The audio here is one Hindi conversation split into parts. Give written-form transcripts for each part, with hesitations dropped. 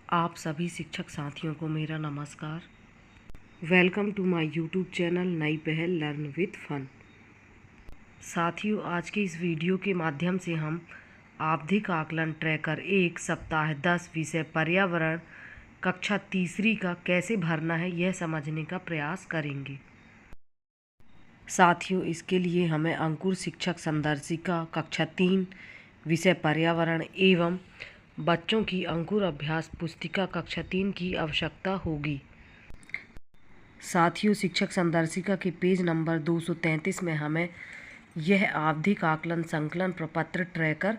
आप सभी शिक्षक साथियों को मेरा नमस्कार। Welcome to my YouTube channel नई पहल लर्न विद फन। साथियों, आज के इस वीडियो के माध्यम से हम आवधिक आकलन ट्रैकर 1 सप्ताह 10 विषय पर्यावरण कक्षा तीसरी का कैसे भरना है यह समझने का प्रयास करेंगे। साथियों, इसके लिए हमें अंकुर शिक्षक संदर्शिका कक्षा 3 विषय पर्यावरण एवं बच्चों की अंकुर अभ्यास पुस्तिका कक्षा 3 की आवश्यकता होगी। साथियों, शिक्षक संदर्शिका के पेज नंबर 233 में हमें यह आवधिक आकलन संकलन प्रपत्र ट्रैकर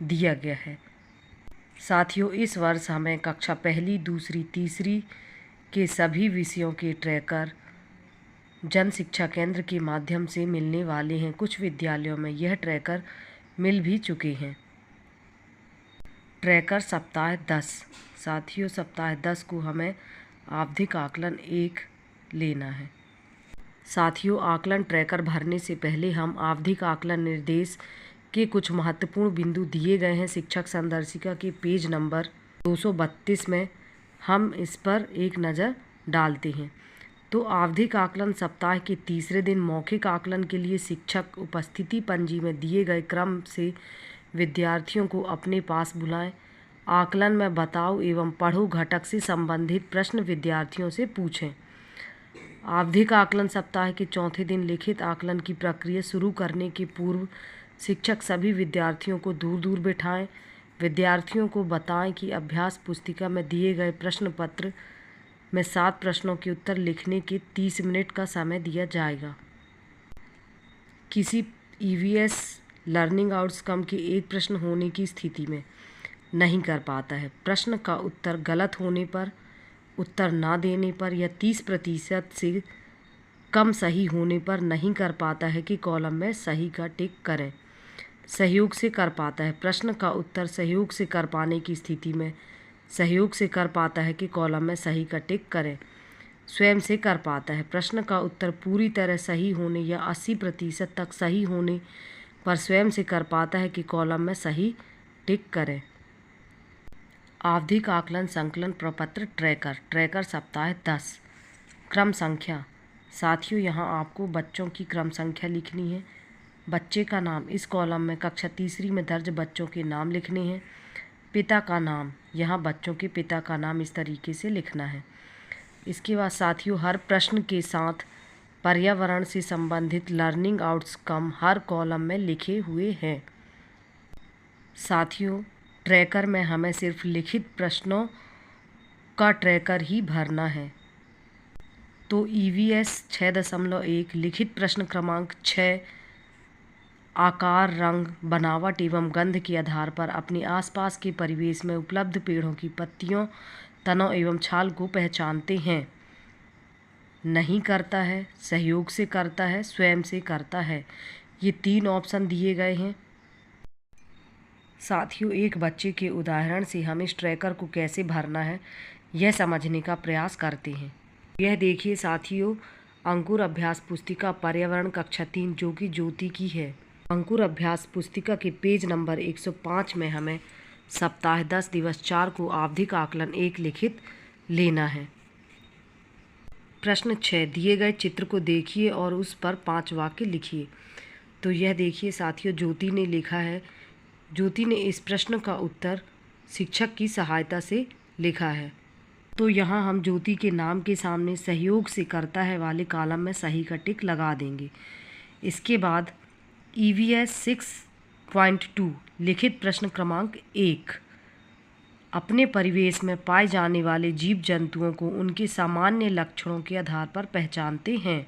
दिया गया है। साथियों, इस वर्ष हमें कक्षा पहली, दूसरी, तीसरी के सभी विषयों के ट्रैकर जन शिक्षा केंद्र के माध्यम से मिलने वाले हैं। कुछ विद्यालयों में यह ट्रैकर मिल भी चुके हैं। ट्रैकर सप्ताह 10। साथियों, सप्ताह 10 को हमें आवधिक आकलन 1 लेना है। साथियों, आकलन ट्रैकर भरने से पहले हम आवधिक आकलन निर्देश के कुछ महत्वपूर्ण बिंदु दिए गए हैं शिक्षक संदर्शिका के पेज नंबर 232 में। हम इस पर एक नज़र डालते हैं। तो आवधिक आकलन सप्ताह के तीसरे दिन मौखिक आकलन के लिए शिक्षक उपस्थिति पंजी में दिए गए क्रम से विद्यार्थियों को अपने पास बुलाएं। आकलन में बताओ एवं पढ़ो घटक से संबंधित प्रश्न विद्यार्थियों से पूछें। आवधिक आकलन सप्ताह के चौथे दिन लिखित आकलन की प्रक्रिया शुरू करने के पूर्व शिक्षक सभी विद्यार्थियों को दूर दूर बिठाएं। विद्यार्थियों को बताएं कि अभ्यास पुस्तिका में दिए गए प्रश्न पत्र में 7 प्रश्नों के उत्तर लिखने के 30 मिनट का समय दिया जाएगा। किसी ईवीएस लर्निंग आउटकम के एक प्रश्न होने की स्थिति में नहीं कर पाता है। प्रश्न का उत्तर गलत होने पर, उत्तर ना देने पर या 30% से कम सही होने पर नहीं कर पाता है कि कॉलम में सही का टिक करें। सहयोग से कर पाता है। प्रश्न का उत्तर सहयोग से कर पाने की स्थिति में सहयोग से कर पाता है कि कॉलम में सही का टिक करें। स्वयं से कर पाता है। प्रश्न का उत्तर पूरी तरह सही होने या 80% तक सही होने पर स्वयं से कर पाता है कि कॉलम में सही टिक करें। आवधिक आकलन संकलन प्रपत्र ट्रैकर सप्ताह 10। क्रम संख्या। साथियों, यहाँ आपको बच्चों की क्रम संख्या लिखनी है। बच्चे का नाम इस कॉलम में कक्षा तीसरी में दर्ज बच्चों के नाम लिखने हैं। पिता का नाम, यहाँ बच्चों के पिता का नाम इस तरीके से लिखना है। इसके बाद साथियों, हर प्रश्न के साथ पर्यावरण से संबंधित लर्निंग आउटकम हर कॉलम में लिखे हुए हैं। साथियों, ट्रैकर में हमें सिर्फ लिखित प्रश्नों का ट्रैकर ही भरना है। तो ईवीएस 6.1 लिखित प्रश्न क्रमांक 6 आकार, रंग, बनावट एवं गंध के आधार पर अपने आसपास के परिवेश में उपलब्ध पेड़ों की पत्तियों, तनों एवं छाल को पहचानते हैं। नहीं करता है, सहयोग से करता है, स्वयं से करता है। ये 3 ऑप्शन दिए गए हैं। साथियों, एक बच्चे के उदाहरण से हम इस ट्रैकर को कैसे भरना है यह समझने का प्रयास करते हैं। यह देखिए साथियों, अंकुर अभ्यास पुस्तिका पर्यावरण कक्षा 3 जो कि ज्योति की है। अंकुर अभ्यास पुस्तिका के पेज नंबर 105 में हमें सप्ताह 10 दिवस 4 को आवधिक आकलन 1 लिखित लेना है। प्रश्न 6, दिए गए चित्र को देखिए और उस पर 5 वाक्य लिखिए। तो यह देखिए साथियों, ज्योति ने लिखा है। ज्योति ने इस प्रश्न का उत्तर शिक्षक की सहायता से लिखा है। तो यहाँ हम ज्योति के नाम के सामने सहयोग से करता है वाले कॉलम में सही का टिक लगा देंगे। इसके बाद ईवीएस 6.2 लिखित प्रश्न क्रमांक 1 अपने परिवेश में पाए जाने वाले जीव जंतुओं को उनके सामान्य लक्षणों के आधार पर पहचानते हैं।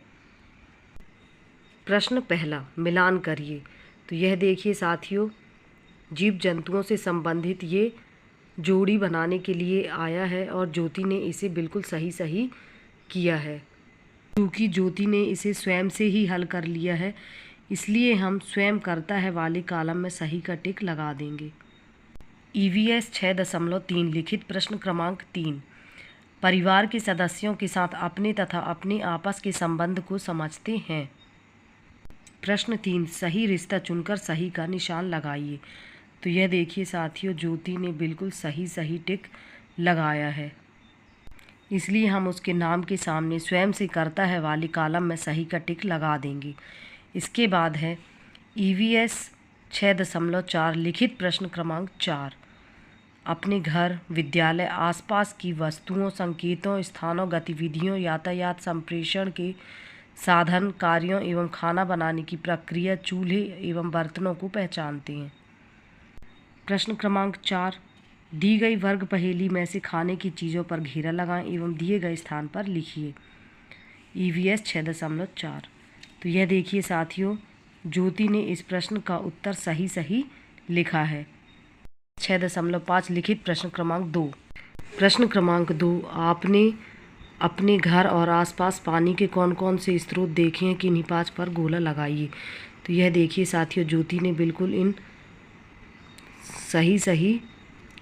प्रश्न पहला, मिलान करिए। तो यह देखिए साथियों, जीव जंतुओं से संबंधित ये जोड़ी बनाने के लिए आया है और ज्योति ने इसे बिल्कुल सही किया है। क्योंकि ज्योति ने इसे स्वयं से ही हल कर लिया है, इसलिए हम स्वयं करता है वाले कॉलम में सही का टिक लगा देंगे। ईवीएस 6.3 लिखित प्रश्न क्रमांक 3 परिवार के सदस्यों के साथ अपने तथा अपने आपस के संबंध को समझते हैं। प्रश्न 3, सही रिश्ता चुनकर सही का निशान लगाइए। तो यह देखिए साथियों, ज्योति ने बिल्कुल सही टिक लगाया है, इसलिए हम उसके नाम के सामने स्वयं से करता है वाले कॉलम में सही का टिक लगा देंगे। इसके बाद है EVS 6.4 लिखित प्रश्न क्रमांक 4। अपने घर, विद्यालय, आसपास की वस्तुओं, संकेतों, स्थानों, गतिविधियों, यातायात, संप्रेषण के साधन, कार्यों एवं खाना बनाने की प्रक्रिया, चूल्हे एवं बर्तनों को पहचानते हैं। प्रश्न क्रमांक 4, दी गई वर्ग पहेली में से खाने की चीज़ों पर घेरा लगाएं एवं दिए गए स्थान पर लिखिए। EVS 6.4। तो यह देखिए साथियों, ज्योति ने इस प्रश्न का उत्तर सही लिखा है। 6.5 लिखित प्रश्न क्रमांक 2। प्रश्न क्रमांक 2, आपने अपने घर और आसपास पानी के कौन कौन से स्रोत देखे हैं, किन्हीं 5 पर गोला लगाइए। तो यह देखिए साथियों, ज्योति ने बिल्कुल इन सही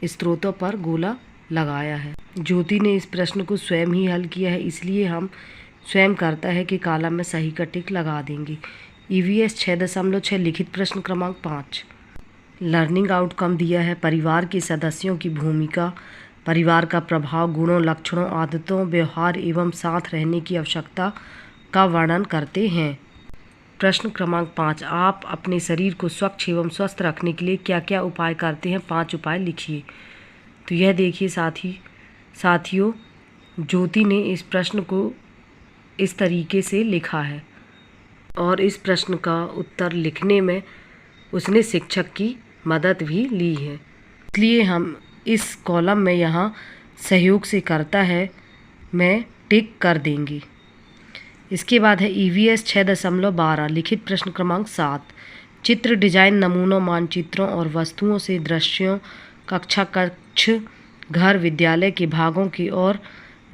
स्रोतों पर गोला लगाया है। ज्योति ने इस प्रश्न को स्वयं ही हल किया है, इसलिए हम स्वयं करता है कि कॉलम में सही का टिक लगा देंगे। EVS 6.6 लिखित प्रश्न क्रमांक 5। लर्निंग आउटकम दिया है, परिवार के सदस्यों की भूमिका, परिवार का प्रभाव, गुणों, लक्षणों, आदतों, व्यवहार एवं साथ रहने की आवश्यकता का वर्णन करते हैं। प्रश्न क्रमांक 5, आप अपने शरीर को स्वच्छ एवं स्वस्थ रखने के लिए क्या क्या उपाय करते हैं, 5 उपाय लिखिए। तो यह देखिए साथियों, ज्योति ने इस प्रश्न को इस तरीके से लिखा है और इस प्रश्न का उत्तर लिखने में उसने शिक्षक की मदद भी ली है, इसलिए हम इस कॉलम में यहाँ सहयोग से करता है में टिक कर देंगे। इसके बाद है EVS 6.12 लिखित प्रश्न क्रमांक 7। चित्र, डिजाइन, नमूनों, मानचित्रों और वस्तुओं से दृश्यों, कक्षा, कक्ष, घर, विद्यालय के भागों की और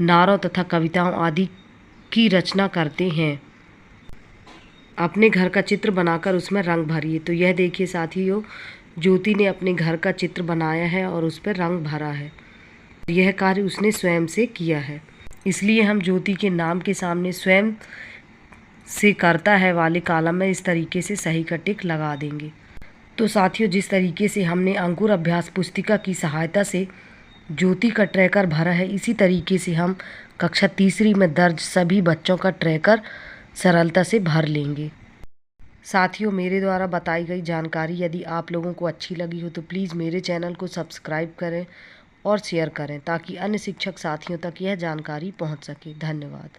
नारों तथा कविताओं आदि की रचना करते हैं। अपने घर का चित्र बनाकर उसमें रंग भरिए। तो यह देखिए साथियों, ज्योति ने अपने घर का चित्र बनाया है और उस पर रंग भरा है। यह कार्य उसने स्वयं से किया है, इसलिए हम ज्योति के नाम के सामने स्वयं से करता है वाले कॉलम में इस तरीके से सही का टिक लगा देंगे। तो साथियों, जिस तरीके से हमने अंकुर अभ्यास पुस्तिका की सहायता से ज्योति का ट्रैकर भरा है, इसी तरीके से हम कक्षा तीसरी में दर्ज सभी बच्चों का ट्रैकर सरलता से भर लेंगे। साथियों, मेरे द्वारा बताई गई जानकारी यदि आप लोगों को अच्छी लगी हो तो प्लीज़ मेरे चैनल को सब्सक्राइब करें और शेयर करें ताकि अन्य शिक्षक साथियों तक यह जानकारी पहुंच सके। धन्यवाद।